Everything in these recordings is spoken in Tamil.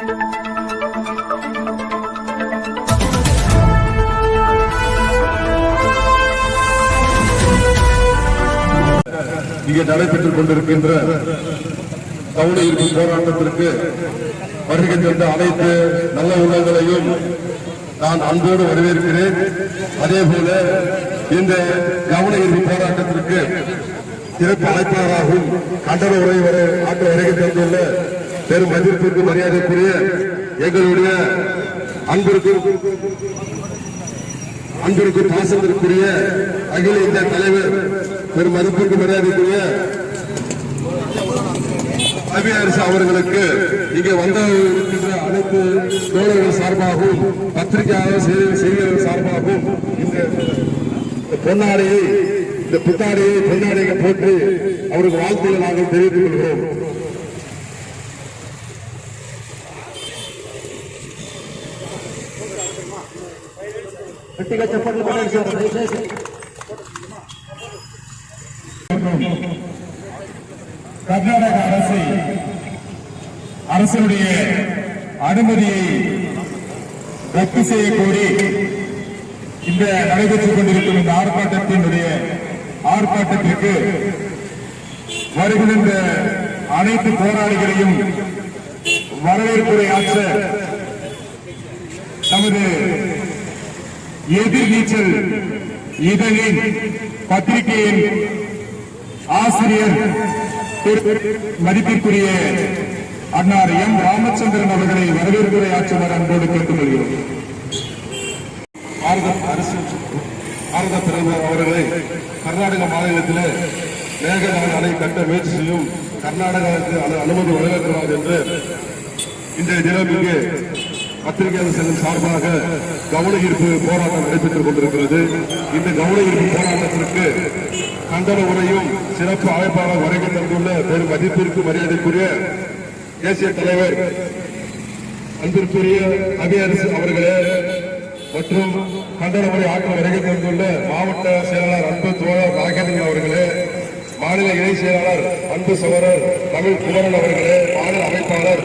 இங்கே நடைபெற்றுக் கொண்டிருக்கின்ற கவுன ஈர்ப்பு போராட்டத்திற்கு வருகை தந்த அனைத்து நல்ல உள்ளங்களையும் நான் அன்போடு வரவேற்கிறேன். அதேபோல இந்த கவன ஈர்ப்பு போராட்டத்திற்கு சிறப்பு அழைப்பாளராகவும் கண்டன உரை ஆற்ற வருகை தந்துள்ள பெரும் மதிப்பிற்கு மரியாதைக்குரிய எங்களுடைய அன்பிற்கு பாசத்திற்குரிய அகில இந்திய தலைவர் பெரும் மதிப்பிற்கு மரியாதைக்குரிய அபி அரசு அவர்களுக்கு இங்கே வந்திருக்கின்ற அனைத்து தோழர்கள் சார்பாகவும் பத்திரிகையாளர் செய்தியாளர் சார்பாகவும் இந்த பொன்னாடையை இந்த புத்தாடையை பொன்னாடையை போட்டு அவருக்கு வாழ்த்துக்களை நாங்கள் தெரிவித்துக் கொள்கிறோம். கர்நாடக அரசுடைய அனுமதியை ரத்து செய்ய கோரி இந்த நடைபெற்றுக் கொண்டிருக்கும் இந்த ஆர்ப்பாட்டத்திற்கு வருகின்ற அனைத்து போராளிகளையும் வரவேற்புரை ஆற்ற நமது எதிர்நீச்சல் இதழின் பத்திரிகையின் ஆசிரியர் மதிப்பிற்குரிய அன்னார் எம் ராமச்சந்திரன் அவர்களை வரவேற்புரை ஆற்றுமாறு அன்போடு கேட்டுக் கொள்கிறோம். பாரத பிரதமர் அவர்களை கர்நாடக மாநிலத்தில் மேகதாது அணை கட்ட முயற்சி செய்யும் கர்நாடகாவுக்கு அனுமதி வழங்கக்கூடாது என்று இன்றைய தினம் இங்கு பத்திரிகையாளர் செல்லும் சார்பாக கவன ஈர்ப்பு போராட்டம் நடைபெற்றுக் கொண்டிருக்கிறது. இந்த கவன ஈர்ப்பு போராட்டத்திற்கு கண்டன உரையும் சிறப்பு அழைப்பாளர் வருகை தந்துள்ள பெரும் மதிப்பிற்கு மரியாதைக்குரிய தேசிய தலைவர் அன்பிற்குரிய அபி அரசு அவர்களே மற்றும் கண்டன உரை ஆற்ற வருகை தந்துள்ள மாவட்ட செயலாளர் அன்பு தோழர் நாகேந்திரன் அவர்களே, மாநில இணை செயலாளர் அன்பு சகோதரர் தமிழ் குமரன் அவர்களே, மாநில அமைப்பாளர்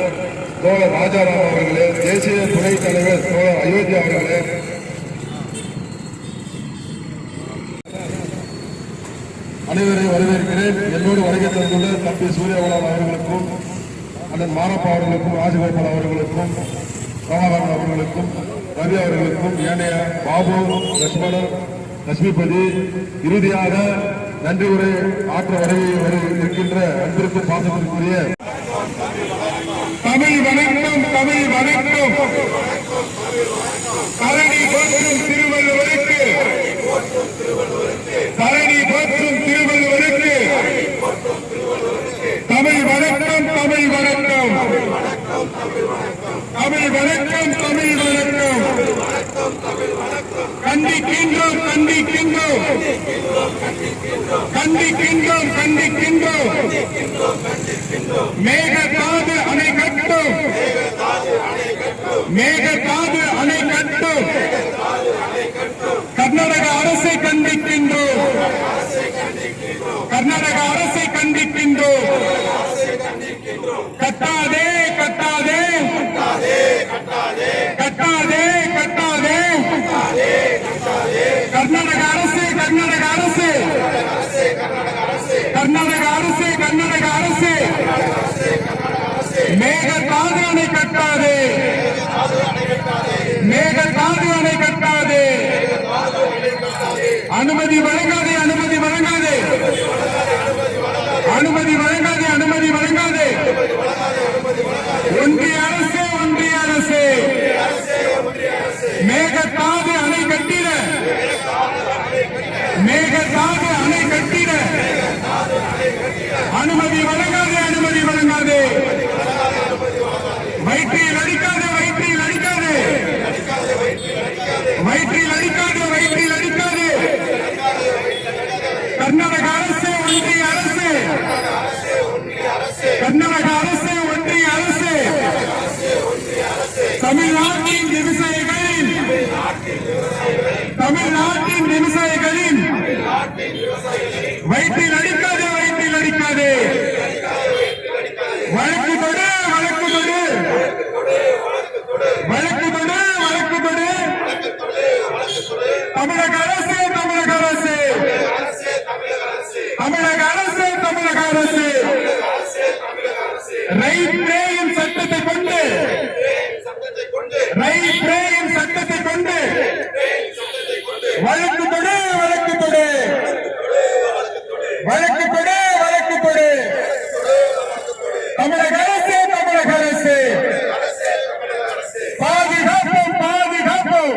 தோழர் ராஜாராம் அவர்களே, தேசிய துணைத் தலைவர் தோழர் அயோத்தியா அவர்களே, அனைவரையும் வரவேற்கிறேன். என்னோடு வருகை தந்துள்ள தம்பி சூரியவலால் அவர்களுக்கும் அண்ணன் மாரப்பா அவர்களுக்கும் ராஜகோபால் அவர்களுக்கும் ராமகரன் அவர்களுக்கும் ரவி அவர்களுக்கும் ஏனைய பாபு லட்சுமணன் லட்சுமிபதி இறுதியாக நன்றி உரை ஆற்ற இருக்கின்ற அன்பிற்கு பாசத்திற்குரிய தமிழ் வணக்கம் தமிழ் வணக்கம் தரணி போற்றும் திருவள்ளுவருக்கு தரணி போற்றும் திருவள்ளுவருக்கு தமிழ் வணக்கம் தமிழ் வணக்கம் தமிழ் வணக்கம் தமிழ் வணக்கம் கண்டிக்கின்றோம் கண்டிக்கின்றோம் கண்டிக்கின்றோம் கண்டிக்கின்றோம் மேகதாது அணை கட்டும் மேகதாது அணை கட்டும் கர்நாடக அரசை கண்டிக்கின்றோம் கர்நாடக அரசை கண்டிக்கின்றோம் கட்டாதே கட்டாதே கட்டாதே கட்டாதே கர்நாடக அரசு கர்நாடக அரசு கர்நாடக அரசு கர்நாடக அரசு மேகதாது அணை கட்டாதே மேகதாது அணை கட்டாதே அனுமதி வழங்காதே அனுமதி வழங்காதே அனுமதி வழங்காதே அனுமதி வழங்காதே ஒன்றிய அரசு ஒன்றிய அரசு மேகதாது அணை கட்டிட மேகதாது அணை கட்டிட அனுமதி வழங்காதே அனுமதி வழங்காதே வயிற்றில் அடிக்காதே வயிற்றில் அடிக்காதே வயிற்றில் அடிக்காதே வயிற்றில் அடிக்காதே கர்நாடக அரசு ஒன்றிய அரசு கர்நாடக அரசு ஒன்றிய அரசு தமிழ்நாட்டின் விவசாயிகளின் வயிற்றில் அடிக்காதே வயிற்றில் அடிக்காதே வழக்கு கொடு வழக்கு கொடு பிரேம் சட்டத்தை கொண்டு வழக்கு கொடு வழக்கு கொடு வழக்கு கொடு வழக்கு கொடு தமிழக அரசு தமிழக அரசு பாதுகாப்போம் பாதுகாப்போம்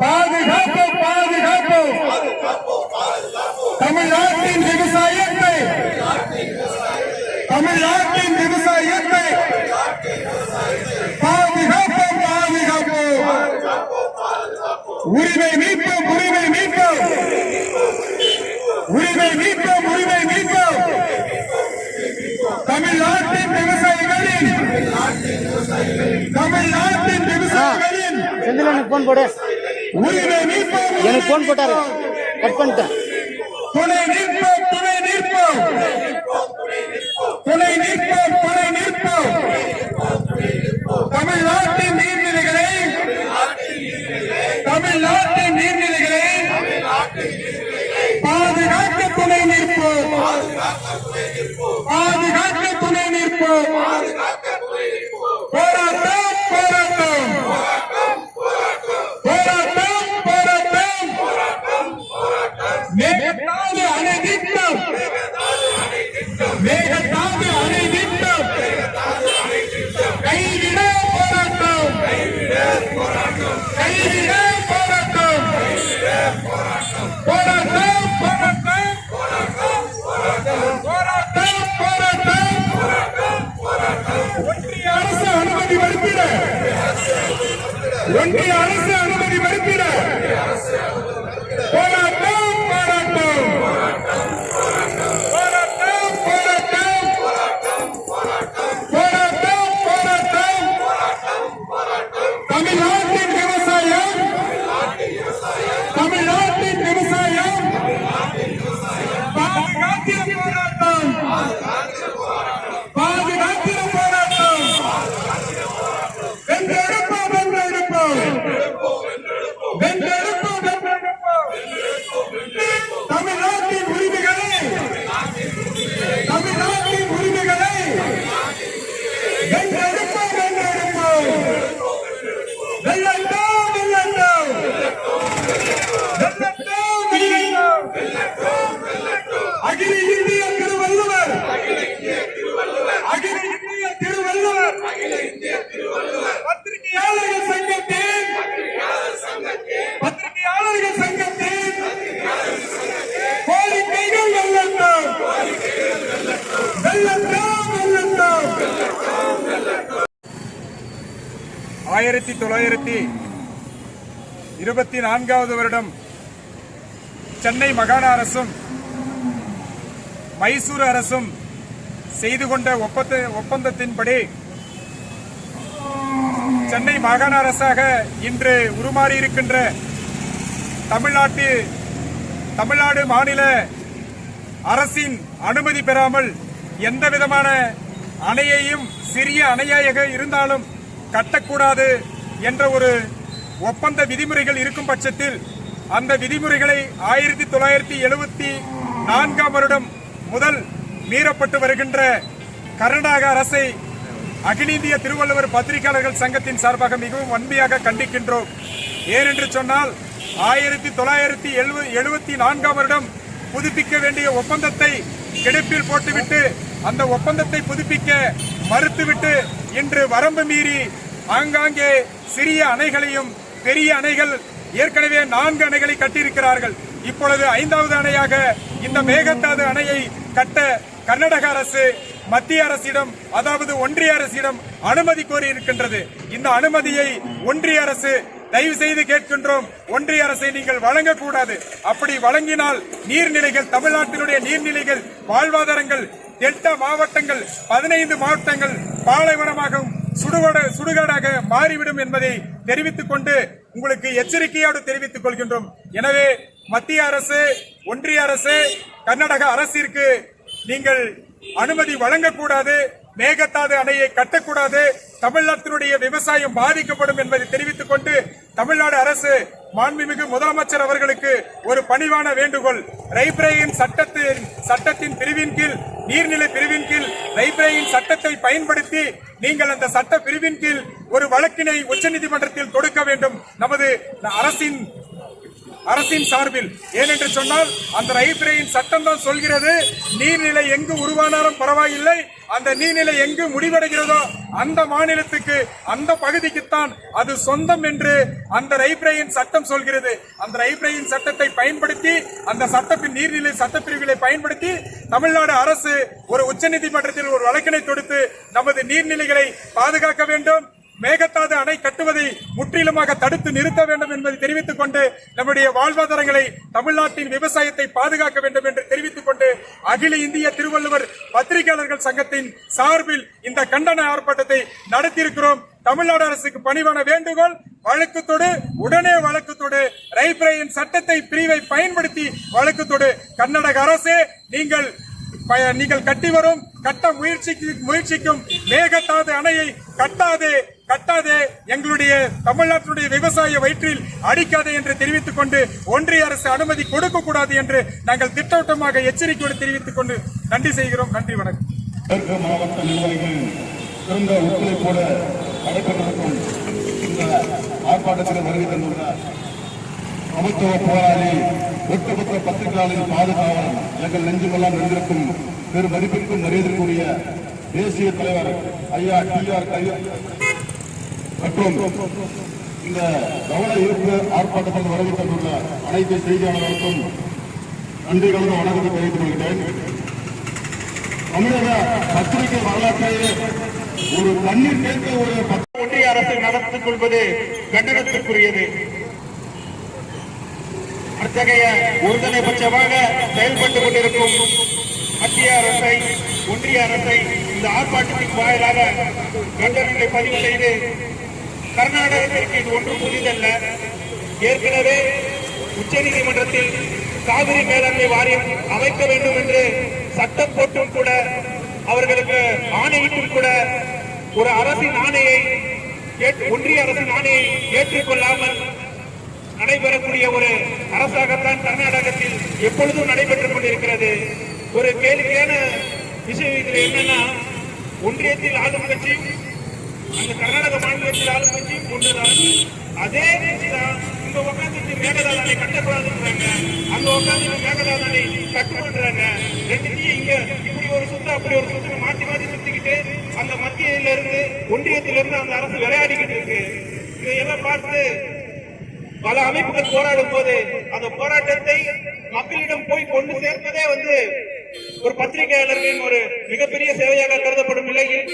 பாதுகாப்போம் பாதுகாப்போம் தமிழ்நாட்டின் விவசாயத்தை தமிழ்நாட்டின் விவசாயத்தை பாதுகாப்போம் பாதுகாப்போம் உரிமை மீட்போம் உரிமை மீட்போம் உரிமை மீட்போம் உரிமை மீட்போம் தமிழ்நாட்டின் விவசாயிகளின் செந்தில் எனக்கு போன் போடு. உரிமை மீட்போம் எனக்கு போன் போட்டாரு, கட் பண்ணிட்டேன். துணை நிற்போம் துணை நிற்போம் துணை நிற்போம் துணை நிற்போம் தமிழ்நாட்டின் நீர்நிலைகளை தமிழ்நாட்டின் நீர்நிலைகளை பாதுகாக்க துணை நிற்போம் பாதுகாக்க துணை நிற்போம் போராட்டம் போராட்டம் போராட்டம் போராட்டம் மேகதாது அணை திட்டம் மேகதாது அணை திட்டம் கைவிட போராட்டம் கைவிட போராட்டம் போராட்டம் போராட்டம் போராட்டம் ஒன்றிய அரசு அனுமதி மறுப்பிட ஒன்றிய அரசு அனுமதி மறுப்பிட போராட்டம் போராட்டம் போராட்டம் போராட்டம் போராட்டம் போராட்டம் தமிழ்நாட்டின் விவசாயம் தமிழ்நாட்டின் விவசாயம் பாதுகாக்கிற போராட்டம் பாதுகாக்கிற போராட்டம் வென்றெடுப்போம் வென்றெடுப்போம் வென்றெடுப்போம் வென்றெடுப்போம் தமிழ்நாட்டின் உரிமைகளை தமிழ்நாட்டின் உரிமைகளை வென்றெடுப்போம் வென்றெடுப்போம் வெல்லட்டும் வெல்லட்டும் வெல்லட்டும் வெல்லட்டும் அகில இந்திய திருவள்ளுவர் அகில இந்திய திருவள்ளுவர் பத்திரிகையாளர்கள் சங்கத்தின் பத்திரிகையாளர்கள் சங்கத்தின் கோரிக்கைகள் வெல்லட்டும் வெல்லட்டும் வெல்லட்டும் 1924வது வருடம் சென்னை மாகாண அரசும் மைசூர் அரசும் செய்து கொண்ட ஒப்பந்தத்தின்படி சென்னை மாகாண அரசாக இன்று உருமாறியிருக்கின்ற தமிழ்நாடு மாநில அரசின் அனுமதி பெறாமல் எந்த விதமான அணையையும் சிறிய அணையாக இருந்தாலும் கட்டக்கூடாது என்ற ஒரு ஒப்பந்த விதிமுறைகள் இருக்கும் பட்சத்தில் அந்த விதிமுறைகளை 1974ஆம் வருடம் முதல் மீறப்பட்டு வருகின்ற கர்நாடக அரசை அகில இந்திய திருவள்ளுவர் பத்திரிகையாளர்கள் சங்கத்தின் சார்பாக மிகவும் வன்மையாக கண்டிக்கின்றோம். ஏனென்று சொன்னால் 1974ஆம் வருடம் புதுப்பிக்க வேண்டிய ஒப்பந்தத்தை கிடப்பில் போட்டுவிட்டு அந்த ஒப்பந்தத்தை புதுப்பிக்க மறுத்துவிட்டு இன்று வரம்பு மீறி ஆங்காங்கே சிறிய அணைகளையும் பெரிய அணைகள் ஏற்கனவே 4 அணைகளை கட்டியிருக்கிறார்கள். இப்பொழுது 5வது அணையாக இந்த மேகதாது அணையை கட்ட கர்நாடக அரசு மத்திய அரசிடம் அதாவது ஒன்றிய அரசிடம் அனுமதி கோரி இருக்கின்றது. இந்த அனுமதியை ஒன்றிய அரசு தயவு செய்து கேட்கின்றோம், ஒன்றிய அரசை நீங்கள் வழங்கக்கூடாது. அப்படி வழங்கினால் நீர்நிலைகள் தமிழ்நாட்டினுடைய நீர்நிலைகள் வாழ்வாதாரங்கள் டெல்டா மாவட்டங்கள் 15 மாவட்டங்கள் பாலைவனமாகவும் சுடுகாடாக மாறிவிடும் என்பதை தெரிவித்துக் கொண்டு உங்களுக்கு எச்சரிக்கையோடு தெரிவித்துக் கொள்கின்றோம். எனவே மத்திய அரசு ஒன்றிய அரசு கர்நாடக அரசிற்கு நீங்கள் அனுமதி வழங்கக்கூடாது, மேகதாது அணையை கட்டக்கூடாது, தமிழ்நாட்டினுடைய விவசாயம் பாதிக்கப்படும் என்பதை தெரிவித்துக் கொண்டு தமிழ்நாடு அரசு மாண்புமிகு முதலமைச்சர் அவர்களுக்கு ஒரு பணிவான வேண்டுகோள். ரைப்ரேயின் சட்டத்தின் பிரிவின் கீழ், நீர்நிலை பிரிவின் கீழ் ரைப்ரேயின் சட்டத்தை பயன்படுத்தி நீங்கள் அந்த சட்ட பிரிவின் கீழ் ஒரு வழக்கினை உச்சநீதிமன்றத்தில் தொடுக்க வேண்டும் நமது அரசின் சார்பில். ஏனென்று சொன்னால் அந்த ரைப்ரேயின் சட்டம் தான் சொல்கிறது, நீர்நிலை எங்கு உருவானாலும் பரவாயில்லை, அந்த நீர்நிலை எங்கு முடிவடைகிறதோ அந்த மாநிலத்துக்கு, அந்த பகுதிக்குத்தான் அது சொந்தம் என்று அந்த ரைப்ரேயின் சட்டம் சொல்கிறது. அந்த ரைப்ரேயின் சட்டத்தை பயன்படுத்தி, அந்த சட்டத்தின் நீர்நிலை சட்டப்பிரிவுகளை பயன்படுத்தி தமிழ்நாடு அரசு ஒரு உச்சநீதிமன்றத்தில் ஒரு வழக்கினை தொடுத்து நமது நீர்நிலைகளை பாதுகாக்க வேண்டும். மேகதாது அணை கட்டுவதை முற்றிலுமாக தடுத்து நிறுத்த வேண்டும் என்பதை தெரிவித்துக் கொண்டு, நம்முடைய வாழ்வாதாரங்களை, தமிழ்நாட்டின் விவசாயத்தை பாதுகாக்க வேண்டும் என்று தெரிவித்துக் கொண்டு, அகில இந்திய திருவள்ளுவர் பத்திரிகையாளர்கள் சங்கத்தின் சார்பில் இந்த கண்டன ஆர்ப்பாட்டத்தை நடத்தியிருக்கிறோம். தமிழ்நாடு அரசுக்கு பணிவான வேண்டுகோள், வழக்குத்தோடு, உடனே வழக்குத்தோடு, ரைப்ரேயின் சட்டத்தை பிரிவை பயன்படுத்தி வழக்குத்தோடு. கர்நாடக அரசே, நீங்கள் கட்டி வரும் கட்ட முயற்சிக்கும் மேகதாது அணையை கட்டாதே, எங்களுடைய தமிழ்நாட்டினுடைய விவசாய வயிற்றில் அடிக்காதே என்று தெரிவித்துக் கொண்டு, ஒன்றிய அரசு அனுமதி கொடுக்க கூடாது என்று நாங்கள் திட்டவட்டமாக எச்சரிக்கையோடு தெரிவித்துக் கொண்டு நன்றி செய்கிறோம். நன்றி, வணக்கம். தெற்கு மாவட்ட நிர்வாகிகள் சிறந்த ஒத்துழைப்போடு நடைபெற்றிருக்கும் இந்த ஆர்ப்பாட்டத்தில் வருகை தந்துள்ள சமத்துவ போராளி, ஒட்டுமொத்த பத்திரிகையாளரின் பாதுகாவலர், எங்கள் நெஞ்சுமெல்லாம் நின்றிருக்கும் பெரும் மதிப்பிற்கும் மரியாதைக்குரிய தேசிய தலைவர் ஐயா TR மற்றும் இந்த கவன ஈர்ப்பு ஆர்ப்பாட்டத்தில் வருகை தந்துள்ள அனைத்து செய்தியாளர்களுக்கும் நன்றி கலந்த வணக்கத்தை தெரிவித்துக் கொள்கிறேன். தமிழக பத்திரிகை வரலாற்றிலே ஒரு தண்ணீர் கேட்க ஒரு ஒன்றிய அரசு நடத்திக் கொள்வது கண்டனத்திற்குரியது. அத்தகைய ஒருதலைபட்சமாக செயல்பட்டுக் கொண்டிருக்கும் மத்திய அரசை, ஒன்றிய அரசை இந்த ஆர்ப்பாட்டத்தின் வாயிலாக கண்டனங்களை பதிவு செய்து, கர்நாடகத்திற்கு இது ஒன்றும் புதிதல்ல. ஏற்கனவே உச்சநீதிமன்றத்தில் காவிரி மேலாண்மை வாரியம் அமைக்க வேண்டும் என்று சட்டம் போட்டும் கூட, அவர்களுக்கு ஆணையிட்டும் கூட, ஒரு அரசின் ஆணையை, ஒன்றிய அரசின் ஆணையை ஏற்றுக்கொள்ளாமல் நடைபெறக்கூடிய ஒரு அரசாகத்தான் கர்நாடகத்தில் எப்பொழுதும் நடைபெற்றுக் கொண்டிருக்கிறது. ஒரு கேள்வியான விஷயம் இதில் என்னன்னா, ஒன்றியத்தில் ஆளும் கட்சி, அந்த கர்நாடக மாநிலத்தில் ஆளும் கட்சி ஒன்றுதான். அதே கட்சிதான் இங்க உட்காந்து மேகதாது அணை கட்டக்கூடாதுன்றாங்க, அங்க உட்காந்து மேகதாது அணை கட்டுறாங்க. ரெண்டுத்தையும் இங்க இப்படி ஒரு சுத்தம் அப்படி ஒரு சுத்தம் மாற்றி மாற்றி சுத்திக்கிட்டு அந்த மத்தியில இருந்து ஒன்றியத்திலிருந்து அந்த அரசு விளையாடிக்கிட்டு இருக்கு. இதையெல்லாம் பார்த்து பல அமைப்புகள் போராடும் போது அந்த போராட்டத்தை மக்களிடம் போய் கொண்டு சேர்ப்பதே ஒரு பத்திரிகையாளர்களின் ஒரு மிகப்பெரிய சேவையாக கருதப்படும் நிலையில்,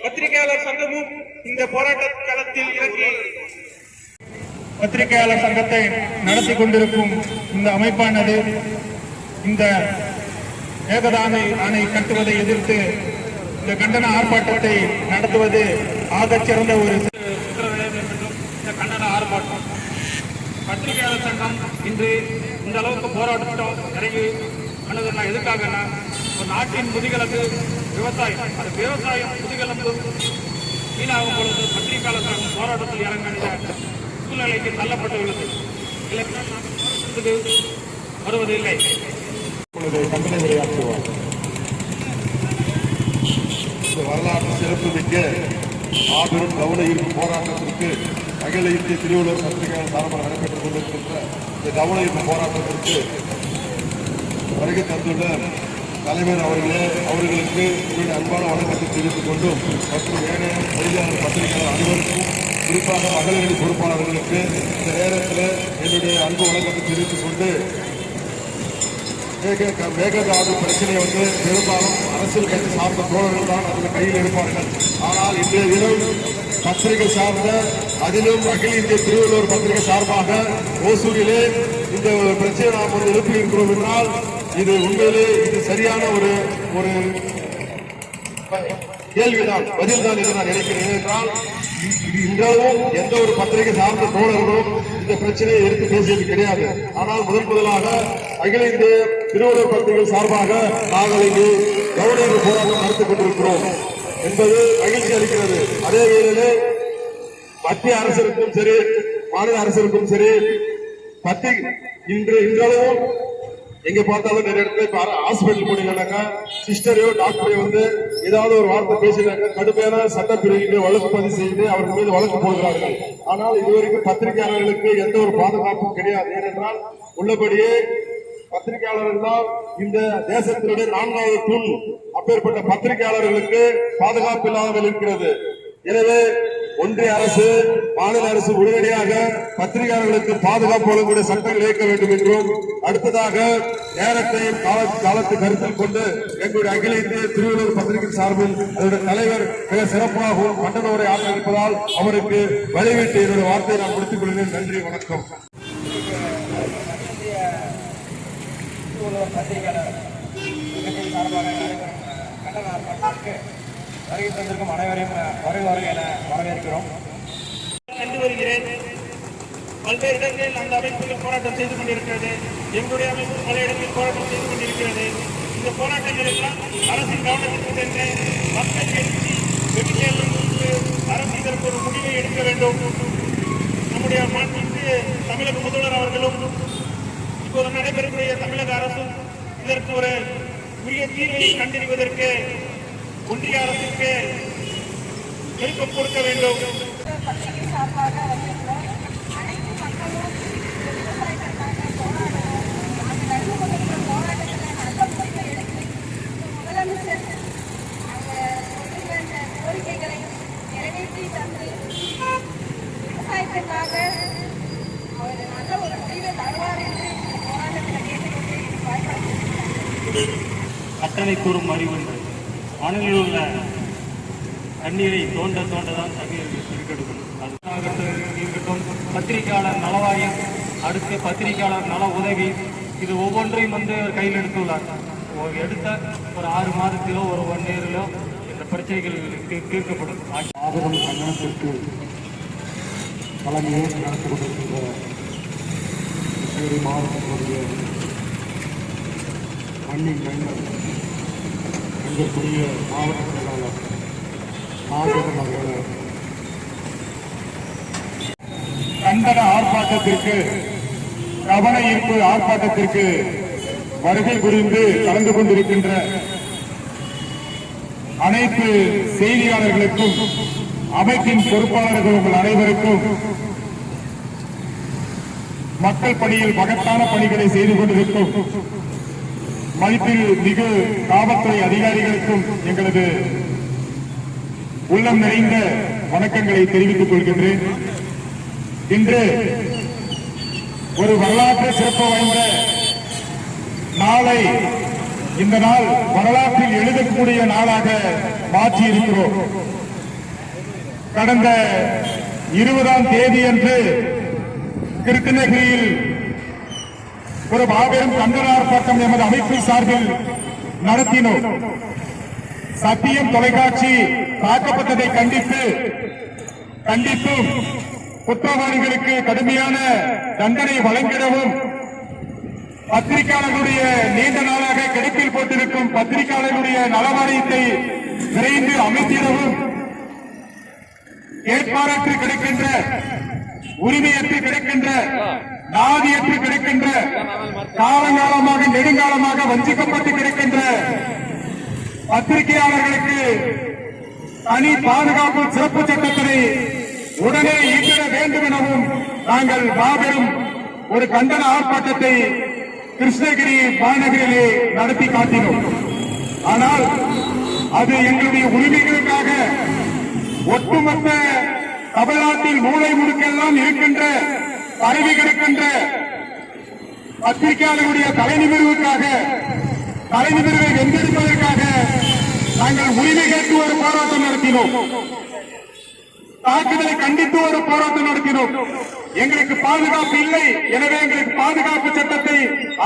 பத்திரிகையாளர் சங்கமும் இந்த போராட்ட களத்தில் இறங்கி பத்திரிகையாளர் சங்கத்தை நடத்தி கொண்டிருக்கும் இந்த அமைப்பானது இந்த மேகதாது அணை கட்டுவதை எதிர்த்து இந்த கண்டன ஆர்ப்பாட்டத்தை நடத்துவது ஆகச் சிறந்த ஒரு கண்டன ஆர்ப்பாட்டம். பத்திரிகையாளர் சங்கம் இன்று இந்த அளவுக்கு போராட்டம் இறங்கி பண்ணதுன்னா எதுக்காகனா, ஒரு நாட்டின் முதுகெலும்பு விவசாயம், அந்த விவசாயம் முதுகெலும்பு வீணாகும் பொழுது பத்திரிகையாளர் சங்கம் போராட்டத்தில் இறங்க சூழ்நிலைக்கு தள்ளப்பட்டுள்ளது. வருவதில்லை. வரலாற்று சிறப்புமிக்க மாபெரும் கவன ஈர்ப்பு போராட்டத்திற்கு அகில இந்திய திருவள்ளுவர் பத்திரிகையாளர் சார்பாக நடைபெற்றுக் கொண்டிருக்கின்ற இந்த கவன ஈர்ப்பு போராட்டத்திற்கு வருகை தந்துள்ள தலைவர் அவர்களுக்கு அன்பான வணக்கத்தை தெரிவித்துக் கொண்டும், மற்றும் ஏனைய செய்தியாளர் பத்திரிகையாளர் அனைவருக்கும், குறிப்பாக மகளிர் பொறுப்பாளர்களுக்கு இந்த நேரத்தில் என்னுடைய அன்பு வணக்கத்தை தெரிவித்துக் கொண்டு, மேகதாது பிரச்சனையை பெரும்பாலும் அரசியல் கட்சி சார்ந்த தோழர்கள் தான் அதில் கையில் இருப்பார்கள். ஆனால் இன்றைய தினம் பத்திரிகை சார்ந்த, அதிலும் அகில இந்திய திருவள்ளுவர் பத்திரிகை சார்பாக ஓசூரிலே இந்த பிரச்சனை நாம் எழுப்பி இருக்கிறோம் என்றால், இது உண்மையிலே இது சரியான ஒரு கேள்விதான், பதில்தான் என்று நான் நினைக்கிறேன். என்றால் இன்றளவும் எந்த ஒரு பத்திரிகை சார்ந்த தோழர்களும் இந்த பிரச்சனையை எடுத்து பேசியது கிடையாது. ஆனால் முதலாக அகில இந்திய திருவள்ளுவர் பத்திரிகை சார்பாக நாங்கள் இங்கு கவன போராட்டம் நடத்திக் கொண்டிருக்கிறோம் என்பது மகிழ்ச்சி அளிக்கிறது. அதே வேளையிலே மத்திய அரசிற்கும் சரி, மாநில அரசுக்கும் சரி இன்றளவும் எங்க பார்த்தாலும் நிறைய இடத்துல இப்ப ஹாஸ்பிட்டல் போனீங்கன்னாக்கா சிஸ்டரையோ டாக்டரையோ வந்து ஏதாவது ஒரு வார்த்தை பேசினாக்க கடுமையான சட்டப்பிரிவு வழக்கு பதிவு செய்து அவர்கள் மீது வழக்கு போடுகிறார்கள். ஆனால் இதுவரைக்கும் பத்திரிகையாளர்களுக்கு எந்த ஒரு பாதுகாப்பும் கிடையாது. ஏனென்றால் உள்ளபடியே பத்திரிகையாளர்கள் தான் இந்த தேசத்தினுடைய 4வது தூண். அப்பேற்பட்ட பத்திரிகையாளர்களுக்கு பாதுகாப்பு இல்லாமல் இருக்கிறது. எனவே ஒன்றிய அரசு மாநில அரசு உடனடியாக பத்திரிகையாளர்களுக்கு பாதுகாப்பு வழங்கக்கூடிய சட்டங்கள் இயக்க வேண்டும் என்றும், அடுத்ததாக நேரத்தையும் காலத்தை கருத்தில் கொண்டு எங்களுடைய அகில இந்திய திருவள்ளுவர் பத்திரிகை சார்பில் அதனுடைய தலைவர் மிக சிறப்பாகவும் கண்டன உரை ஆற்ற இருப்பதால் அவருக்கு வழிவிட்டு என்னுடைய வார்த்தையை நான் முடித்துக் கொள்கிறேன். நன்றி, வணக்கம். வருகை தந்திருக்கும் அனைவரையும் வருக என வரவேற்கிறோம். கண்டு வருகிறேன். பல்வேறு இடங்களில் அந்த அமைப்புகள் போராட்டம் செய்து கொண்டிருக்கிறது. எங்களுடைய அமைப்பு பல இடங்களில் போராட்டம் செய்து கொண்டிருக்கிறது. இந்த போராட்டங்கள் எல்லாம் அரசின் கவனத்திற்கு சென்று மக்கள் எழுச்சி வெற்றியெல்லாம் அரசு இதற்கு ஒரு முடிவை எடுக்க வேண்டும். நம்முடைய மாண்புமிகு தமிழக முதல்வர் அவர்களும் இப்போது நடைபெறக்கூடிய தமிழக அரசும் இதற்கு ஒரு உரிய தீர்வை கண்டறிவதற்கு ஒன்றிய அரசுக்கு விருப்பம் கொடுக்க வேண்டும். பத்திரிகை சார்பாக வந்திருக்கிறோம். அனைத்து மக்களும் விவசாயத்திற்காக போராடணும். அந்த நடந்து கொண்டிருக்கிற போராட்டத்தில் நல்ல முடிவை எடுத்து முதலமைச்சர் அங்க சொல்லுகிற அந்த கோரிக்கைகளை நிறைவேற்றி தந்து விவசாயத்திற்காக அவர் நல்ல ஒரு முடிவை தருவார் என்று இந்த போராட்டத்தில் கேட்டுக்கொண்டு பயன்படுத்தி கட்டளை கூறும் அறிவுண்டு மணலில் உள்ள தண்ணீரை தோண்ட தான் தண்ணீர் இருக்கட்டும். இருக்கட்டும், பத்திரிகையாளர் நலவாரியம், அடுத்து பத்திரிகையாளர் நல உதவி, இது ஒவ்வொன்றையும் கையில் எடுத்துள்ளார். எடுத்த ஒரு 6 மாதத்திலோ ஒரு 1 இயரிலோ இந்த பிரச்சனைகள் தீர்க்கப்படும். ஆதரவு கண்டனத்திற்கு தலைமையை நடத்தி கொண்டிருக்கின்ற கிருஷ்ணகிரி மாவட்டத்தினுடைய மண்ணின் மைந்தர் எங்களுடைய மாவட்ட செயலாளர் ஆதரவு அவர்கள் கண்டன ஆர்ப்பாட்டத்திற்கு, கவன ஈர்ப்பு ஆர்ப்பாட்டத்திற்கு வருகை புரிந்து கலந்து கொண்டிருக்கின்ற அனைத்து செய்தியாளர்களுக்கும் அமைப்பின் பொறுப்பாளர்கள் உங்கள் அனைவருக்கும், மக்கள் பணியில் மகத்தான பணிகளை செய்து கொண்டிருக்கும் மதிப்பில் மிகு காவல்துறை அதிகாரிகளுக்கும் எங்களது உள்ளம் நிறைந்த வணக்கங்களை தெரிவித்துக் கொள்கின்றேன். இன்று ஒரு வரலாற்று சிறப்பு வாய்ந்த நாளை, இந்த நாள் வரலாற்றில் எழுதக்கூடிய நாளாக மாற்றி இருக்கிறோம். கடந்த 20ஆம் தேதி அன்று கிருஷ்ணகிரியில் ஒரு மாபெரும் கண்டன ஆர்ப்பாட்டம் எமது அமைப்பு சார்பில் நடத்தினோம். சத்தியம் தொலைக்காட்சி தாக்கப்பட்டதை கண்டித்தும் குற்றவாளிகளுக்கு கடுமையான தண்டனை வழங்கிடவும், பத்திரிகையாளர்களுடைய நீண்ட நாளாக கிடப்பில் போட்டிருக்கும் பத்திரிகையாளர்களுடைய நலவாரியத்தை விரைந்து அமைத்திடவும், ஏற்பாரற்று கிடக்கின்ற, உரிமையற்று கிடக்கின்ற, நாதியற்று கிடக்கின்ற, காலங்காலமாக நெடுங்காலமாக வஞ்சிக்கப்பட்டு கிடக்கின்ற பத்திரிகையாளர்களுக்கு தனி பாதுகாப்பு சிறப்பு சட்டத்தினை உடனே ஈட்டிட வேண்டும் எனவும் நாங்கள் மாபெரும் ஒரு கண்டன ஆர்ப்பாட்டத்தை கிருஷ்ணகிரி மாநகரிலே நடத்தி காட்டினோம். ஆனால் அது எங்களுடைய உரிமைகளுக்காக ஒட்டுமொத்த தமிழ்நாட்டில் மூளை முடுக்கெல்லாம் இருக்கின்ற, பரவி கிடக்கின்ற பத்திரிகையாளர்களுடைய தலைநிமிர்வுக்காக, தலைநிமிர்வை வென்றெடுப்பதற்காக நாங்கள் உரிமை கேட்டு ஒரு போராட்டம் நடத்தினோம். தாக்குதலை கண்டித்து ஒரு போராட்டம் நடத்தினோம். எங்களுக்கு பாதுகாப்பு இல்லை, எனவே எங்களுக்கு பாதுகாப்பு சட்டத்தை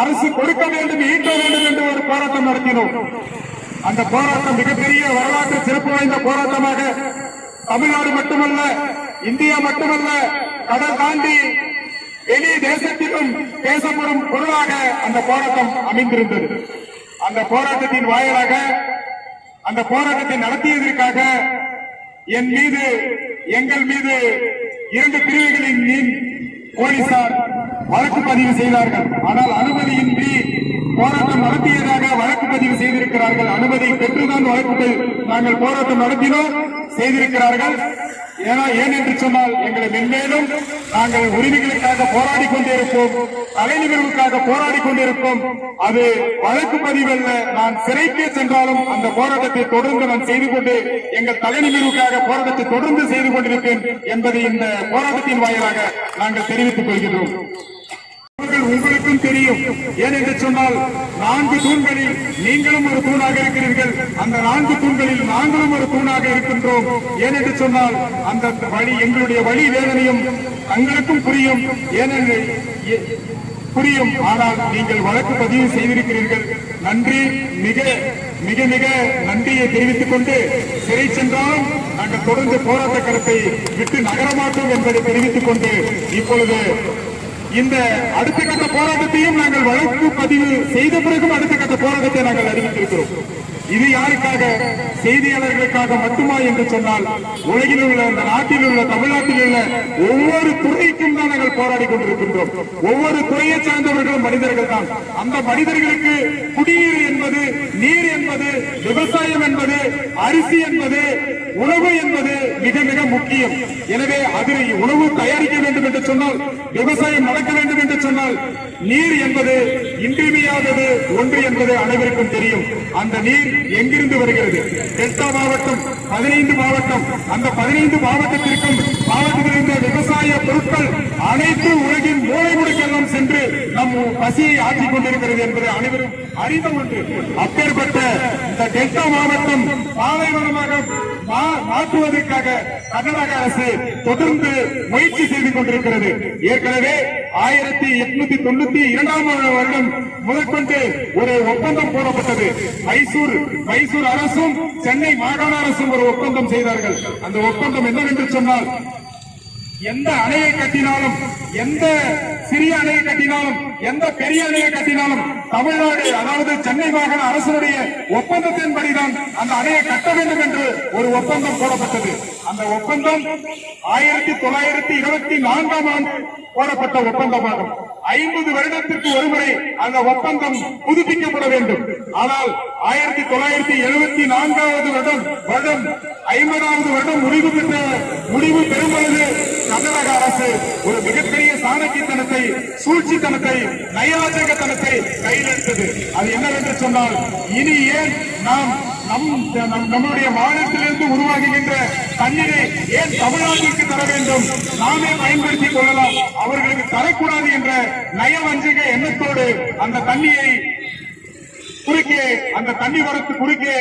அரசு கொடுக்க வேண்டும், ஈட்ட வேண்டும் என்று ஒரு போராட்டம் நடத்தினோம். அந்த போராட்டம் மிகப்பெரிய வரலாற்று சிறப்பு வாய்ந்த போராட்டமாக தமிழ்நாடு மட்டுமல்ல, இந்தியா மட்டுமல்ல, கடல் தாண்டி வெளி தேசத்திலும் பேசப்படும் பொருளாக அந்த போராட்டம் அமைந்திருந்தது. அந்த போராட்டத்தின் வாயிலாக, அந்த போராட்டத்தை நடத்தியதற்காக எங்கள் மீது 2 பிரிவுகளின் போலீசார் வழக்கு பதிவு செய்தார்கள். ஆனால் அனுமதியின்றி போராட்டம் நடத்தியதாக வழக்கு பதிவு செய்திருக்கிறார்கள். அனுமதி பெற்றுதான் நாங்கள் போராட்டம் நடத்தினோம் செய்திருக்கிறார்கள். ஏன் என்று சொன்னால் எங்களை மென்மேலும் நாங்கள் உரிமைகளுக்காக போராடி கொண்டிருப்போம், தலைநிமிர்வுக்காக போராடி கொண்டிருப்போம். அது வழக்கு பதிவல்ல. நான் சிறைக்கே சென்றாலும் அந்த போராட்டத்தை தொடர்ந்து நான் செய்து கொண்டு எங்கள் தலைநிமிர்வுக்காக போராட்டத்தை தொடர்ந்து செய்து கொண்டிருப்பேன் என்பதை இந்த போராட்டத்தின் வாயிலாக நாங்கள் தெரிவித்துக் கொள்கிறோம். உங்களுக்கும் தெரியும். ஏனென்று சொன்னால் 4 தூண்களில் நீங்களும் ஒரு தூணாக இருக்கிறீர்கள். அந்த 4 தூண்களில் நாங்களும் ஒரு தூணாக இருக்கின்றோம். ஏனென்று சொன்னால் அந்த வழி, எங்களுடைய வழி வேதனையும் தங்களுக்கும் புரியும். ஏனென்று புரியும். ஆனால் நீங்கள் வழக்கு பதிவு செய்திருக்கிறீர்கள். நன்றி, மிக மிக மிக நன்றியை தெரிவித்துக் கொண்டு சிறை சென்றாலும் நாங்கள் தொடர்ந்து போராட்ட களத்தை விட்டு நகரமாட்டோம் என்பதை தெரிவித்துக் கொண்டு இப்பொழுது இந்த அடுத்த கட்ட போராட்டத்தையும் நாங்கள் வழக்கு பதிவு செய்த பிறகும் அடுத்த கட்ட போராட்டத்தை நாங்கள் அறிவித்திருக்கிறோம். இது யாருக்காக? செய்தியாளர்களுக்காக மட்டுமா என்று சொன்னால் உலகில் உள்ள, இந்த நாட்டில் உள்ள, தமிழ்நாட்டில் உள்ள ஒவ்வொரு துறைக்கும் தான் நாங்கள் போராடி கொண்டிருக்கின்றோம். ஒவ்வொரு துறையை சார்ந்தவர்களும் மனிதர்கள் தான். அந்த மனிதர்களுக்கு குடிநீர் என்பது, நீர் என்பது, விவசாயம் என்பது, அரிசி என்பது, உணவு என்பது மிக மிக முக்கியம். எனவே அதில் உணவு தயாரிக்க வேண்டும் என்று சொன்னால், விவசாயம் நடக்க வேண்டும் என்று சொன்னால் நீர் என்பது இன்றியமையாதது ஒன்று என்பது அனைவருக்கும் தெரியும். அந்த நீர் எங்கிருந்து வருகிறது? டெல்டா மாவட்டம் 15 மாவட்டம். அந்த 15 மாவட்டத்தில் இருந்த விவசாய பொருட்கள் அனைத்து உலகின் மூலை முடுக்கெல்லாம் சென்று நம் பசியை ஆற்றிக் கொண்டிருக்கிறது என்பது அனைவரும் அறிந்த ஒன்று. அப்பேற்பட்ட இந்த டெல்டா மாவட்டம் பாலைவனமாக மாற்றுவதற்காக கர்நாடக அரசு தொடர்ந்து முயற்சி செய்து கொண்டிருக்கிறது. ஏற்கனவே 1892 வருடம் முதற்கொண்டு ஒரு ஒப்பந்தம் போடப்பட்டது. மைசூர் அரசும் சென்னை மாகாண அரசும் ஒரு ஒப்பந்தம் செய்தார்கள். அந்த ஒப்பந்தம் என்னவென்று சொன்னால், எந்த அணையை கட்டினாலும், எந்த சிறிய அணையை கட்டினாலும், எந்த பெரிய அணையை கட்டினாலும் தமிழ்நாடு, அதாவது சென்னை மாகாண அரசுடைய ஒப்பந்தத்தின்படிதான் அந்த அணையை கட்ட வேண்டும் என்று ஒரு ஒப்பந்தம் போடப்பட்டது. அந்த ஒப்பந்தம் 1924ஆம் ஆண்டு போடப்பட்ட ஒப்பந்தமாகும். 50 வருடத்திற்கு ஒருமுறை அந்த ஒப்பந்தம் புதுப்பிக்கப்பட வேண்டும். ஆனால் 1974வது வருடம் 50வது வருடம் முடிவு பெறும்பொழுது கர்நாடக அரசு ஒரு மிகப்பெரிய சாணக்கியத்தனத்தை, சூழ்ச்சித்தனத்தை, நயவாஜகத்தனத்தை கையில் எடுத்தது. அது என்னவென்று சொன்னால், இனி ஏன் நாம் நம்முடைய மாநிலத்திலிருந்து உருவாகுகின்ற தண்ணீரை ஏன் தமிழ்நாட்டிற்கு தர வேண்டும், நாமே பயன்படுத்திக் கொள்ளலாம், அவர்களுக்கு தரக்கூடாது என்ற நயவஞ்சக எண்ணத்தோடு அந்த தண்ணியை குறுக்கே, அந்த தண்ணி வரத்து குறுக்கே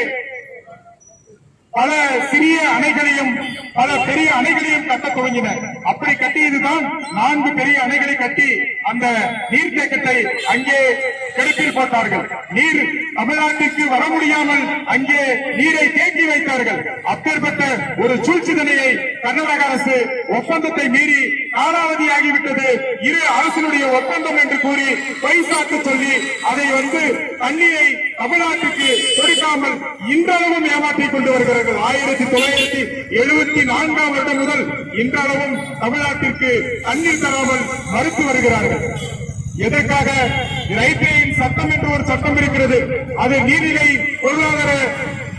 பல சிறிய அணைகளையும் பல பெரிய அணைகளையும் கட்ட துவங்கினர். அப்படி கட்டியதுதான் 4 பெரிய அணைகளை கட்டி அந்த நீர்த்தேக்கத்தை அங்கே கிடப்பில் போட்டார்கள். நீர் தமிழ்நாட்டிற்கு வர முடியாமல் அங்கே நீரை தேக்கி வைத்தார்கள். அப்பேற்பட்ட ஒரு சூழ்ச்சிதனையை கர்நாடக அரசு ஒப்பந்தத்தை மீறி காலாவதியாகிவிட்டது, இரு அரசினுடைய ஒப்பந்தம் என்று கூறி பைசாக்கு சொல்லி அதை தண்ணீரை தமிழ்நாட்டுக்கு கொடுக்காமல் இன்றளவும் ஏமாற்றிக் கொண்டு வருகிறார்கள். 1974ஆம் வருடம் முதல் இன்றளவும் தமிழ்நாட்டிற்கு தண்ணீர் தராமல் மறுத்து வருகிறார்கள். எதற்காக? ரைட்லைன் சட்டம் என்று ஒரு சட்டம் இருக்கிறது. அது நீதிநிலை பொருளாதார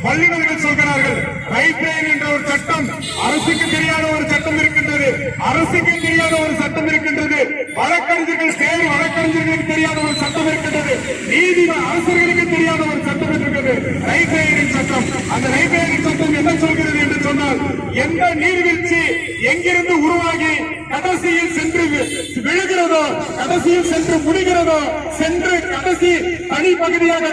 வல்லுநர்கள் சொல்கிறார்கள். ரைட்லைன் என்ற ஒரு சட்டம் அரசுக்கு தெரியாத ஒரு சட்டம் இருக்கின்றது. அரசுக்கு தெரியாத ஒரு சட்டம் இருக்கின்றது. வழக்கறிஞர்களுக்கு தெரியாத ஒரு சட்டம் இருக்கின்றது. நீதி அரசர்களுக்கு தெரியாத ஒரு சட்டம் இருக்கிறது, ரைட்லைனின் சட்டம். அந்த ரைட்லைனின் சட்டம் என்ன சொல்கிறது என்று சொன்னால், எந்த நீர்வீழ்ச்சி எங்கிருந்து உருவாகி கடைசியில் சென்று விழுகிறதோ, கடைசியில் சென்று முடிகிறதோ, சென்று கடைசி பகுதியாக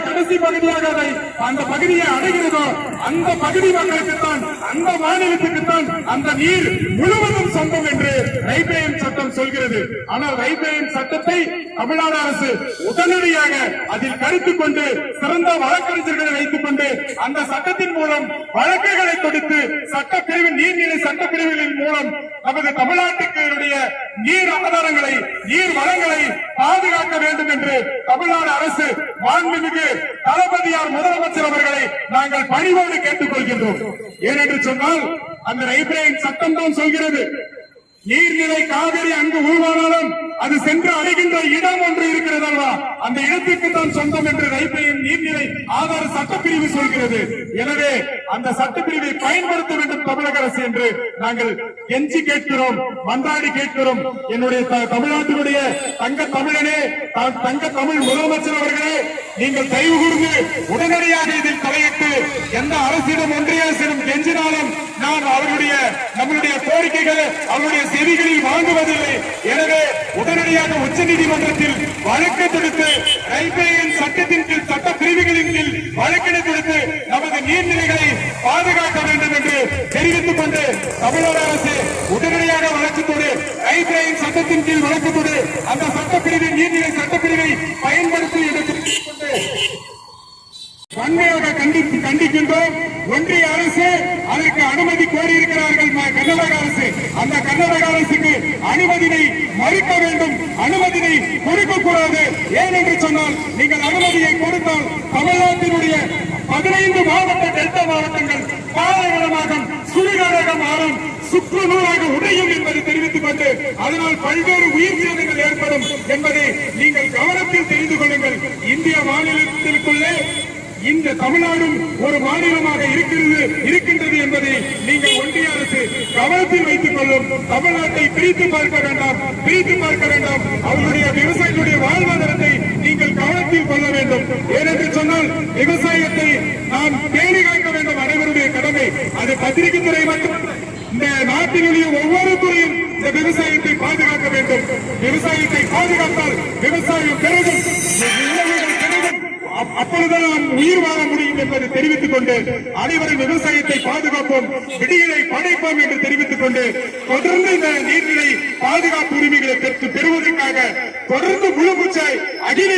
அந்த பகுதியை அடைகிறதோ, அந்த பகுதி மக்களுக்குத்தான், அந்த மாநிலத்துக்குத்தான் அந்த நீர் முழுவதும் சொந்தம் என்று ரைட்லைன் சட்டம் சொல்கிறது. ஆனால் ரைட்லைன் சட்டத்தை தமிழ்நாடு அரசு உடனடியாக அதில் கருத்துக் கொண்டு சிறந்த வழக்கறிஞர்களை வைத்துக் கொண்டு அந்த சட்டத்தின் மூலம் வழக்குகளை கொடுத்து சட்டப்பிரிவு, நீர்நிலை சட்டப்பிரிவுகளின் மூலம் நமது தமிழ்நாட்டுக்கு நீர் ஆதாரங்களை, நீர் வளங்களை பாதுகாக்க வேண்டும் என்று தமிழ்நாடு அரசு மாண்புமிகு தளபதியார் முதலமைச்சர் அவர்களை நாங்கள் பணிவோடு கேட்டுக் கொள்கின்றோம். ஏனென்று சொன்னால், அந்த ரைட்லைன் சட்டம் தான் சொல்கிறது, நீர்நிலை காவிரி அங்கு உருவானாலும் அது சென்று அடைகின்ற இடம் ஒன்று இருக்கிறது அல்லவா, அந்த இடத்துக்கு தான் சொந்தம் என்று ரைப்பையின் நீர்நிலை ஆதார சட்டப்பிரிவு சொல்கிறது. எனவே அந்த சட்டப்பிரிவை பயன்படுத்த வேண்டும் தமிழக அரசு என்று நாங்கள் கெஞ்சி கேட்கிறோம், மன்றாடி கேட்கிறோம். என்னுடைய தமிழ்நாட்டினுடைய தங்க தமிழனே, தங்க தமிழ் முதலமைச்சர் அவர்களே, நீங்கள் தயவு கூர்ந்து உடனடியாக இதில் தலையிட்டு எந்த அரசிடம் ஒன்றிய அரசிடம் கெஞ்சினாலும் நான் நம்முடைய கோரிக்கைகள் அவருடைய செவிகளில் வாங்குவதில்லை. எனவே உடனடியாக உச்ச நீதிமன்றத்தில் வழக்கு தொடுத்து ரைப்பேயின் சட்டத்தின் கீழ் சட்ட பிரிவுகளின் கீழ் வழக்கினை கொடுத்து நமது நீர்நிலைகளை பாதுகாக்க வேண்டும் என்று தெரிவித்துக் கொண்டு தமிழக அரசு உடனடியாக வழக்கத்தோடு ரைப்பேயின் சட்டத்தின் கீழ் வழக்கத்தோடு அந்த சட்டப்பிரிவின் நீர்நிலை சட்டப்பிரிவை பயன்படுத்தி என்று தெரிவித்துக் கொண்டு வன்மையாக கண்டிக்கின்றோம். ஒன்றிய அரசு அதற்கு அனுமதி கோரியிருக்கிறார்கள் கர்நாடக அரசு. அந்த கர்நாடக அரசுக்கு அனுமதியை மறுக்க வேண்டும், அனுமதியை கொடுக்கக்கூடாது. ஏனென்று சொன்னால் நீங்கள் அனுமதியை கொடுத்தால் தமிழ்நாட்டினுடைய 15 மாவட்ட டெல்டா மாவட்டங்கள் பாலைவனமாக சுடுகாடாக மாறும், சுற்று நூலாக உடையும் என்பதை தெரிவித்துக் கொண்டு அதனால் பல்வேறு உயிர் சேதங்கள் ஏற்படும் என்பதை நீங்கள் கவனத்தில் தெரிந்து கொள்ளுங்கள். இந்திய மாநிலத்திற்குள்ளே இந்த தமிழ்நாடும் ஒரு மாநிலமாக இருக்கின்றது என்பதை நீங்கள் ஒன்றிய அரசு கவனத்தில் வைத்துக் கொள்ளும். தமிழ்நாட்டை பிரித்து பார்க்க வேண்டாம். அவர்களுடைய விவசாயிகளுடைய வாழ்வாதாரத்தை நீங்கள் கவனத்தில் கொள்ள வேண்டும். ஏனென்று சொன்னால் விவசாயத்தை நாம் பேணி காக்க வேண்டும், அனைவருடைய கடமை. அது பத்திரிகை துறை மட்டும், இந்த நாட்டினுடைய ஒவ்வொரு துறையும் இந்த விவசாயத்தை பாதுகாக்க வேண்டும். விவசாயத்தை பாதுகாத்தால் விவசாயம் பெருகும், அப்பொழுதுதான் நாம் உயிர் வாழ முடியும் என்பதை தெரிவித்துக் கொண்டு அனைவரும் விவசாயத்தை பாதுகாப்போம், விடியலை படைப்போம் என்று தெரிவித்துக் கொண்டு தொடர்ந்து இந்த நீர்நிலை பாதுகாப்பு உரிமைகளை பெறுவதற்காக தொடர்ந்து முழுமூச்சாய் அகில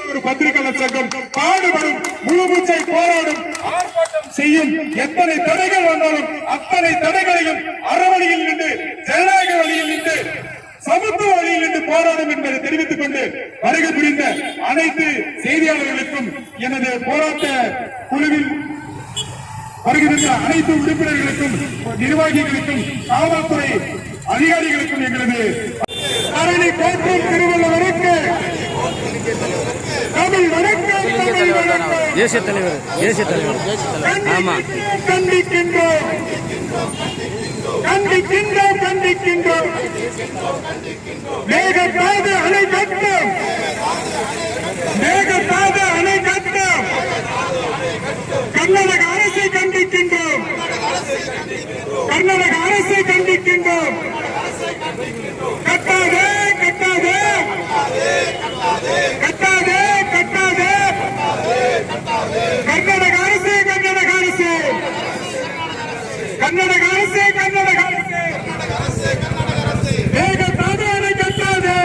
ஒரு பத்திரிகையாளர் சங்கம் பாடுபடும், முழுமூச்சாய் போராடும், ஆர்ப்பாட்டம் செய்யும். எத்தனை தடைகள் வந்தாலும் அத்தனை தடைகளையும் அறவழியில் நின்று, ஜனநாயக வழியில் நின்று, சமத்துவ வழியில் என்று போராடும் என்பதை தெரிவித்துக் கொண்டு வருகை புரிந்த அனைத்து செய்தியாளர்களுக்கும், எனது போராட்ட குழுவில் வருகின்ற அனைத்து உறுப்பினர்களுக்கும், நிர்வாகிகளுக்கும், காவல்துறை அதிகாரிகளுக்கும் எங்களது தரணி போற்றும் திருவள்ளுவருக்கு தமிழ் வணக்கம், தமிழ் வணக்கம். தேசிய தலைவர் ஆமா கண்டிக்கின்றோம். மேகதாது அணை கட்டும், கர்நாடக அரசை கண்டிக்கின்றோம். கட்டாதே கர்நாடக அரசு மேகதாது அணை கட்டாதே.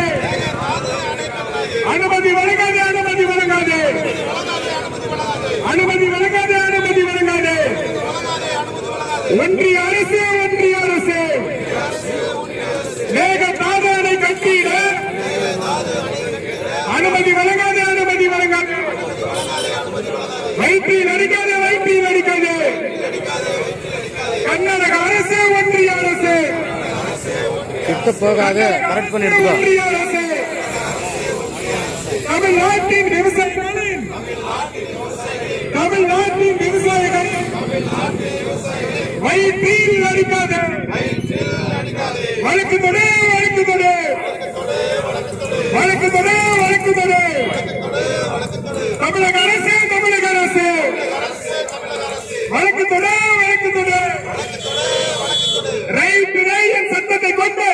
அனுமதி வழங்காதே. ஒன்றிய அரசு மேகதாது அணை கட்டிட அனுமதி வழங்காதே. வயிற்றில் அடிக்காதே. கர்நாடக அரசு, ஒன்றிய அரசு கிட்ட போகாது, கரெக்ட் பண்ணி எடுத்துக்கோ. ஒன்றிய அரசு தமிழ்நாட்டின் விவசாயிகளின் வயிற்றில் அடிக்காதே. வழக்கு தொடு. தமிழக அரசு வழக்கு தொடு. ரைட் சட்டத்தை கொண்டு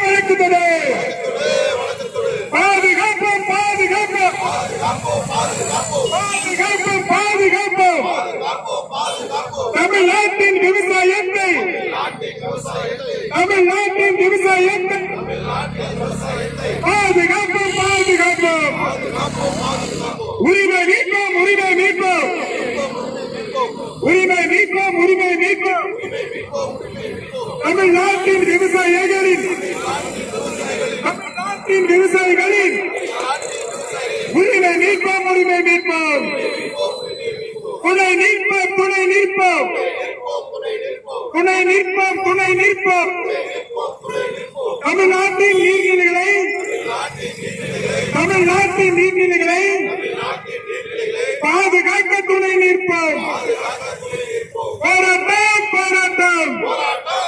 வழக்கு தொடு. பாதுகாப்போம். தமிழ்நாட்டின் விவசாயத்தை பாதுகாப்போம். உரிமை மீட்போம். தமிழ்நாட்டின் விவசாயிகளின் உரிமை மீட்போம். புனை மீட்போம். நிற்போம், துணை நிற்போம், துணை நிற்போம். தமிழ்நாட்டின் நீர்நிலைகளை பாதுகாக்க துணை நிற்போம். போராட்டம் போராட்டம் போராட்டம்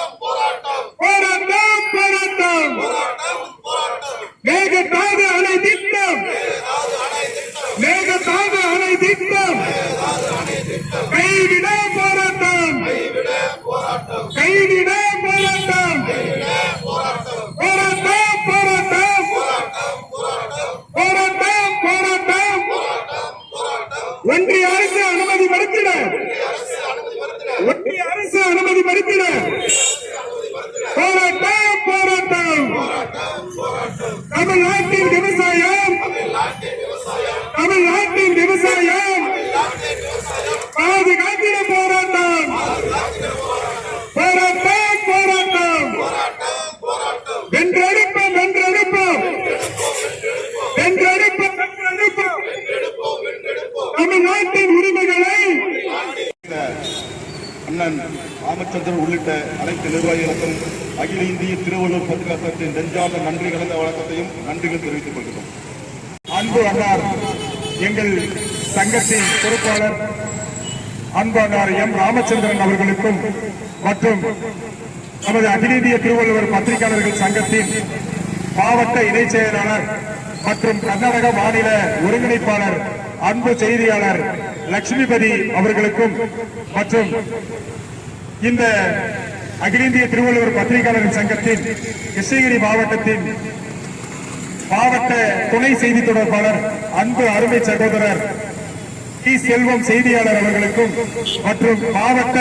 போராட்டம். மேகதாது அணை திட்டம், மேகதாது அணை திட்டம் கைவிட போராட்டம், கைவிட போராட்டம், போராட்டம் போராட்டம் போராட்டம் போராட்டம். ஒன்றிய அரசு அனுமதி மறுத்திட, ஒன்றிய அரசு அனுமதி மறுத்திட போராட்டம் போராட்டம். தமிழ்நாட்டின் விவசாயம், தமிழ்நாட்டின் விவசாயம் பாதுகாத்திட போராட்டம், போராட்டம் போராட்டம். வென்றெடுப்போம், வென்றெடுப்போம், வென்றெடுப்போம், வென்றெடுப்போம். தமிழ்நாட்டின் உரிமைகளை அண்ணன் ராமச்சந்திரன் உள்ளிட்ட அனைத்து நிர்வாகிகளுக்கும் அகில இந்திய திருவள்ளுவர் பத்திரிகை நெஞ்சார்ந்த நன்றி கலந்த வழக்கத்தையும் நன்றிகள் தெரிவித்துக் கொள்கிறோம். அன்பு அண்ணார், எங்கள் சங்கத்தின் பொறுப்பாளர் அன்பு அண்ணார் எம் ராமச்சந்திரன் அவர்களுக்கும் மற்றும் நமது அகில இந்திய திருவள்ளுவர் பத்திரிகையாளர்கள் சங்கத்தின் மாவட்ட இணைச் செயலாளர் மற்றும் கர்நாடக மாநில ஒருங்கிணைப்பாளர் அன்பு செய்தியாளர் லட்சுமிபதி அவர்களுக்கும் மற்றும் இந்த அகில இந்திய திருவள்ளுவர் பத்திரிகையாளர்கள் சங்கத்தின் கிருஷ்ணகிரி மாவட்டத்தின் மாவட்ட துணை செய்தி தொடர்பாளர் அன்பு அருமை சகோதரர் டி செல்வம் செய்தியாளர் அவர்களுக்கும் மற்றும் மாவட்ட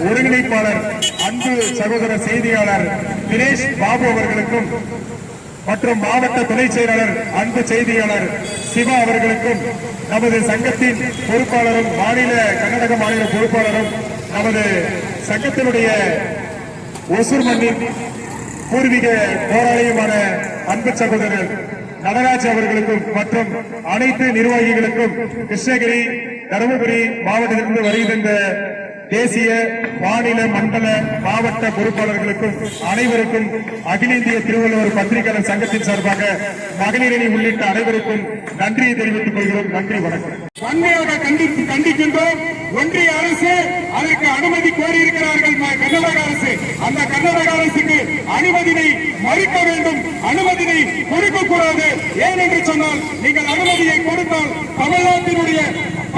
ஒருங்கிணைப்பாளர் அன்பு சகோதரர் செய்தியாளர் தினேஷ் பாபு அவர்களுக்கும் மற்றும் மாவட்ட துணை செயலாளர் அன்பு செய்தியாளர் சிவா அவர்களுக்கும் நமது சங்கத்தின் பொறுப்பாளரும் மாநில கர்நாடக மாநில பொறுப்பாளரும் நமது சங்கத்தினுடைய ஒசூர் மண்ணின் பூர்வீக போராளியுமான அன்பு சகோதரர் நடராஜ் அவர்களுக்கும் மற்றும் அனைத்து நிர்வாகிகளுக்கும் கிருஷ்ணகிரி தருமபுரி மாவட்டத்திலிருந்து வருகின்ற தேசிய மாநில மண்டல மாவட்ட பொறுப்பாளர்களுக்கும் அனைவருக்கும் அகில இந்திய திருவள்ளுவர் பத்திரிகையாளர் சங்கத்தின் சார்பாக மகளிரணி உள்ளிட்ட அனைவருக்கும் நன்றியை தெரிவித்துக் கொள்கிறோம். நன்றி, வணக்கம். வன்மையாக கண்டிக்கின்றோம். ஒன்றிய அரசு அதற்கு அனுமதி கோரியிருக்கிறார்கள் கர்நாடக அரசு. அந்த கர்நாடக அரசுக்கு அனுமதியை மறுக்க வேண்டும், அனுமதியை கொடுக்கக்கூடாது. ஏனென்று சொன்னால் நீங்கள் அனுமதியை கொடுத்தால் தமிழ்நாட்டினுடைய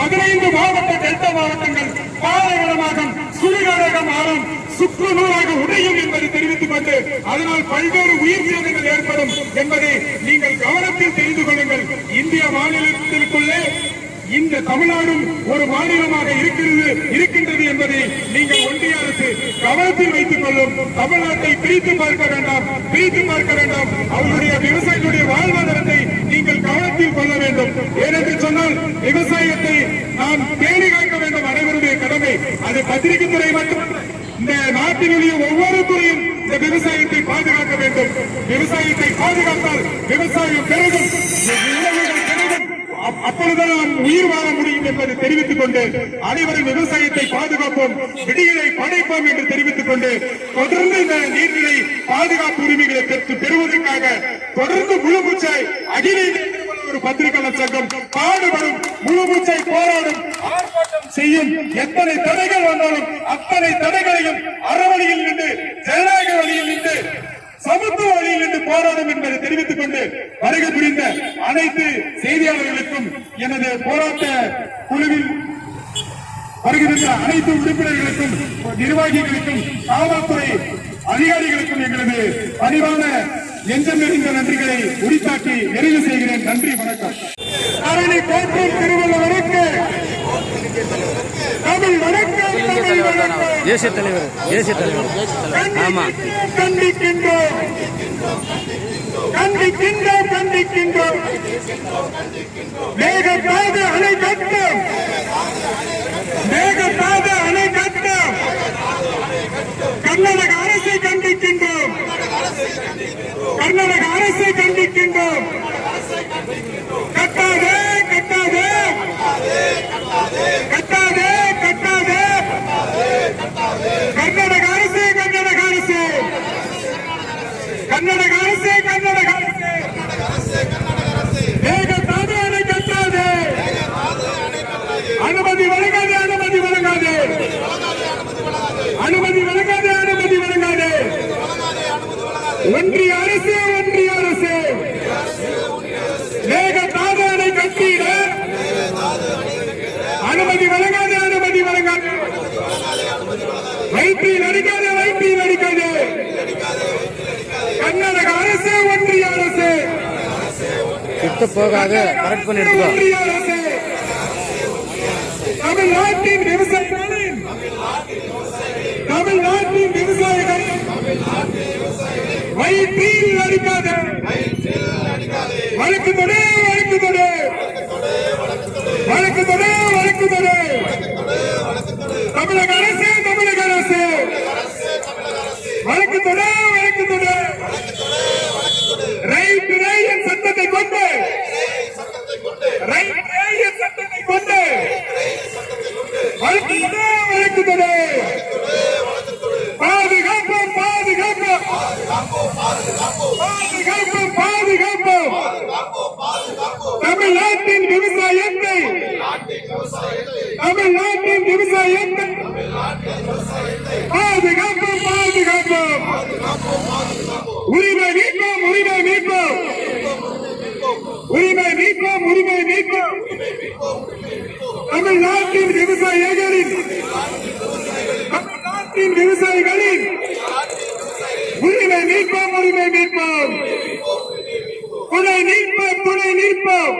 15 மாவட்ட டெல்டா மாவட்டங்கள் பாலைவனமாக சுடுகாடாக மாறும், சுற்றுநூறாக உடையும் என்பதை தெரிவித்துக் கொண்டு அதனால் பல்வேறு உயிர் சேதங்கள் ஏற்படும் என்பதை நீங்கள் கவனத்தில் தெரிந்து கொள்ளுங்கள். இந்திய மாநிலத்திற்குள்ளே இந்த தமிழ்நாடும் ஒரு மாநிலமாக இருக்கின்றது என்பதை நீங்கள் ஒன்றிய அரசு கவனத்தில் வைத்துக் கொள்ளும். தமிழ்நாட்டை பிரித்து பார்க்க வேண்டாம், பிரித்து பார்க்க வேண்டாம். அவர்களுடைய விவசாயிகளுடைய வாழ்வாதாரத்தை நீங்கள் கவனத்தில் கொள்ள வேண்டும். ஏனென்று சொன்னால் விவசாயத்தை நாம் பேணி காக்க வேண்டும், அனைவருடைய கடமை. அது பத்திரிகை துறை மட்டுமல்ல, இந்த நாட்டினுடைய ஒவ்வொரு துறையும் இந்த விவசாயத்தை பாதுகாக்க வேண்டும். விவசாயத்தை பாதுகாத்தால் விவசாயம் பெருகும், விளைவுகள் பெருகும். அப்பொழுதுதான் நாம் உயிர் வாழ முடியும் என்பதை தெரிவித்துக் கொண்டு அனைவரும் விவசாயத்தை பாதுகாப்போம், விடியலை படைப்போம் என்று தெரிவித்துக் கொண்டு தொடர்ந்து இந்த நீர்நிலை பாதுகாப்பு உரிமைகளை பெறுவதற்காக தொடர்ந்து முழுமூச்சாய் அகில ஒரு பத்திரிகையாளர் சங்கம் பாடுபடும், முழுமூச்சாய் போராடும், ஆர்ப்பாட்டம் செய்யும். எத்தனை தடைகள் வந்தாலும் அத்தனை தடைகளையும் அறவழியில் நின்று, ஜனநாயக வழியில் நின்று, சமத்துவ வழியில் என்று போராடும் என்பதை தெரிவித்துக் கொண்டு வருகை புரிந்த அனைத்து செய்தியாளர்களுக்கும் எனது போராட்ட குழுவில் வருகின்ற அனைத்து உறுப்பினர்களுக்கும் நிர்வாகிகளுக்கும் காவல்துறை அதிகாரிகளுக்கும் எங்களது பணிவான நெஞ்சம் நிறைந்த நன்றிகளை உரித்தாக்கி நிறைவு செய்கிறேன். நன்றி, வணக்கம். தரணி போற்றும் திருவள்ளுவருக்கு தமிழ் வணக்கம், தமிழ் வணக்கம். தேசிய தலைவர், தேசிய தலைவர். ஆமா, கண்டிக்கின்றோம், கண்டிக்கின்றோம், கண்டிக்கின்றோம். மேகதாது அணை கட்டும், மேகதாது அணை கட்டும். கர்நாடக அரசை கண்டிக்கின்றோம், கர்நாடக அரசை கண்டிக்கின்றோம். கட்டாதே, கட்டாதே, கட்டாதே, கட்டாதே. அனுமதி வழங்காது, அனுமதி வழங்காது. வயிற்றில் அடிக்காது, வயிற்றில் அடிக்காது. கர்நாடக அரசு, ஒன்றிய அரசு, கிட்ட போகாத கரெக்ட் பண்ணி எடுத்துக்கோ. ஒன்றிய அரசு, தமிழ்நாட்டின் விவசாயிகளின் வயிற்றில் அடிக்காது. வழக்கு தொடு, வழக்கு தொடு, வழக்கு தொடு, வழக்கு தொடு. தமிழக அரசு, தமிழக அரசு, வழக்கு தொடு, வழக்கு தொடு. ரைட் ரேயன் சட்டத்தை கொண்டு, ரைட் ரேயன் சட்டத்தை கொண்டு வழக்கு தொடு, வழக்கு தொடு. பாதுகாப்போம், பாதுகாப்போம், பாதுகாப்போம், பாதுகாப்போம். தமிழ்நாட்டின் விவசாயத்தை, தமிழ்நாட்டின் விவசாயத்தை பாதுகாப்போம், பாதுகாப்போம். உரிமை மீட்போம், உரிமை மீட்போம், உரிமை மீட்போம், உரிமை மீட்போம். தமிழ்நாட்டின் விவசாயிகளின், தமிழ்நாட்டின் விவசாயிகளின் உரிமை மீட்போம், உரிமை மீட்போம். துணை நிற்போம், துணை நிற்போம்,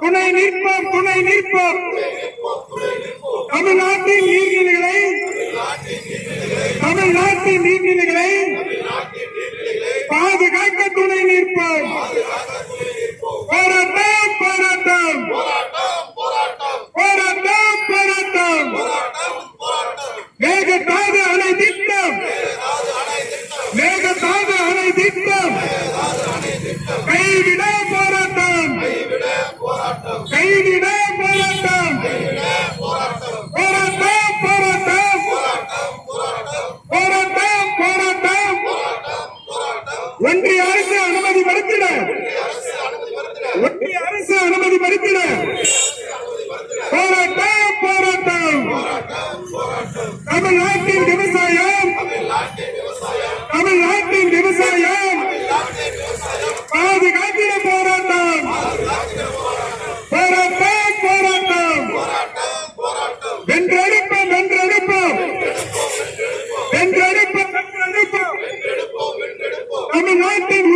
துணை நிற்போம், துணை நிற்போம். தமிழ்நாட்டின் நீர்நிலைகளை, தமிழ்நாட்டின் நீர்நிலைகளை பாதுகாக்க துணை நிற்போம். போராட்டம், போராட்டம், போராட்டம், போராட்டம். மேகதாது அணை திட்டம், மேகதாது அணை திட்டம் கைவிட போராட்டம், கைவிட போராட்டம், போராட்டம், போராட்டம், போராட்டம், போராட்டம். ஒன்றிய அரசு அனுமதி மறுத்திட, ஒன்றிய அரசு அனுமதி மறுத்திட. போராட்டம், போராட்டம். தமிழ்நாட்டின் விவசாயம், தமிழ்நாட்டின் விவசாயம் பாதுகாத்திட போராட்டம், போராட்டம், போராட்டம். வென்றெடுப்போம், வென்றெடுப்போம், வென்றெடுப்போம், வென்றெடுப்போம். தமிழ்நாட்டின்